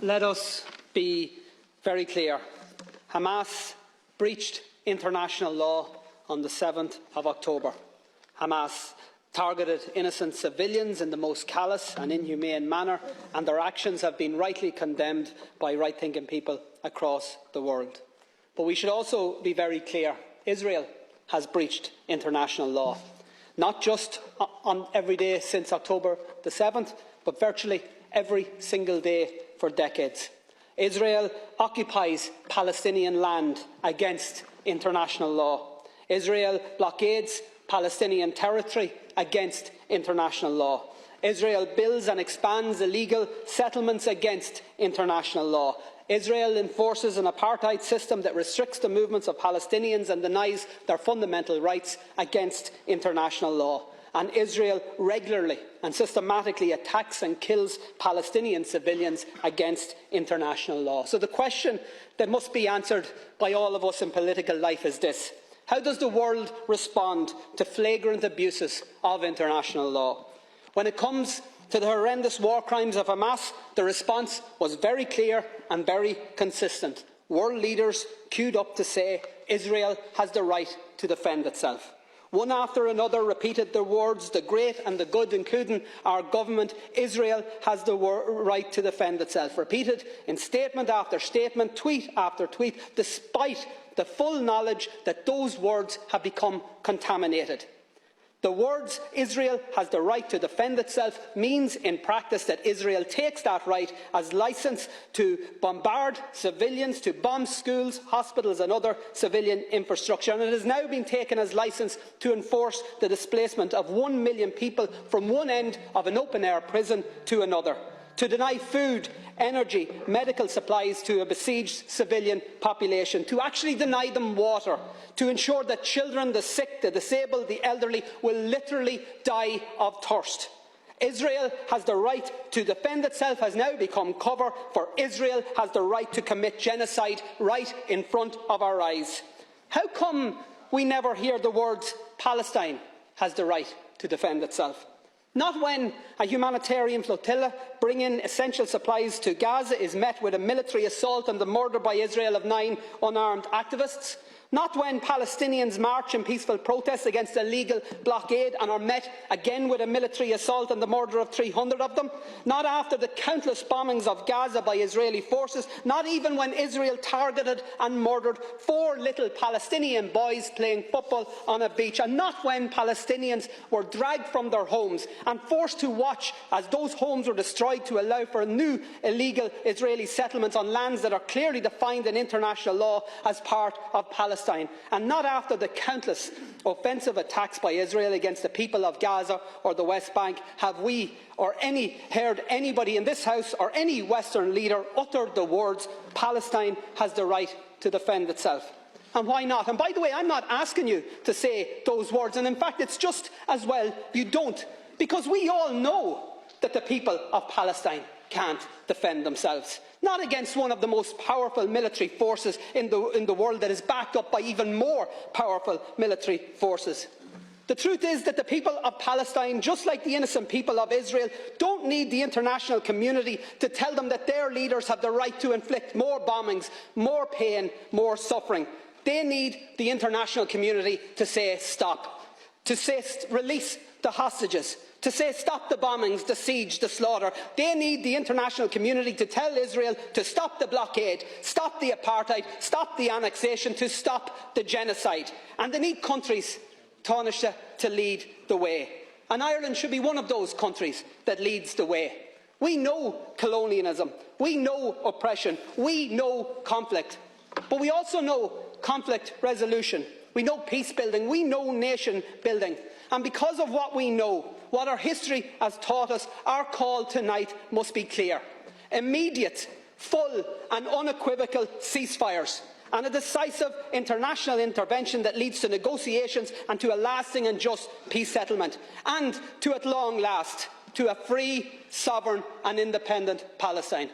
Let us be very clear. Hamas breached international law on the 7th of October. Hamas targeted innocent civilians in the most callous and inhumane manner, and their actions have been rightly condemned by right-thinking people across the world. But we should also be very clear. Israel has breached international law, not just on every day since October the 7th, but virtually every single day for decades. Israel occupies Palestinian land against international law. Israel blockades Palestinian territory against international law. Israel builds and expands illegal settlements against international law. Israel enforces an apartheid system that restricts the movements of Palestinians and denies their fundamental rights against international law. And Israel regularly and systematically attacks and kills Palestinian civilians against international law. So the question that must be answered by all of us in political life is this: how does the world respond to flagrant abuses of international law? When it comes to the horrendous war crimes of Hamas, the response was very clear and very consistent. World leaders queued up to say Israel has the right to defend itself. One after another repeated the words, the great and the good, including our government: Israel has the right to defend itself. Repeated in statement after statement, tweet after tweet, despite the full knowledge that those words have become contaminated. The words "Israel has the right to defend itself" means in practice that Israel takes that right as licence to bombard civilians, to bomb schools, hospitals and other civilian infrastructure, and it has now been taken as licence to enforce the displacement of 1 million people from one end of an open-air prison to another, to deny food, energy, medical supplies to a besieged civilian population, to actually deny them water, to ensure that children, the sick, the disabled, the elderly will literally die of thirst. Israel has the right to defend itself has now become cover for Israel has the right to commit genocide right in front of our eyes. How come we never hear the words "Palestine has the right to defend itself"? Not when a humanitarian flotilla bringing essential supplies to Gaza is met with a military assault and the murder by Israel of 9 unarmed activists. Not when Palestinians march in peaceful protest against a legal blockade and are met again with a military assault and the murder of 300 of them. Not after the countless bombings of Gaza by Israeli forces. Not even when Israel targeted and murdered 4 little Palestinian boys playing football on a beach. And not when Palestinians were dragged from their homes and forced to watch as those homes were destroyed to allow for new illegal Israeli settlements on lands that are clearly defined in international law as part of Palestine. And not after the countless offensive attacks by Israel against the people of Gaza or the West Bank have we heard anybody in this House or any Western leader utter the words "Palestine has the right to defend itself." And why not? And by the way, I'm not asking you to say those words, and in fact it's just as well you don't, because we all know that the people of Palestine can't defend themselves. Not against one of the most powerful military forces in the world that is backed up by even more powerful military forces. The truth is that the people of Palestine, just like the innocent people of Israel, don't need the international community to tell them that their leaders have the right to inflict more bombings, more pain, more suffering. They need the international community to say stop, to say release the hostages, to say stop the bombings, the siege, the slaughter. They need the international community to tell Israel to stop the blockade, stop the apartheid, stop the annexation, to stop the genocide. And they need countries, Taoiseach, to lead the way. And Ireland should be one of those countries that leads the way. We know colonialism, we know oppression, we know conflict, but we also know conflict resolution. We know peace building, we know nation building. And because of what we know, what our history has taught us, our call tonight must be clear: immediate, full and unequivocal ceasefires, and a decisive international intervention that leads to negotiations and to a lasting and just peace settlement, and to, at long last, to a free, sovereign and independent Palestine.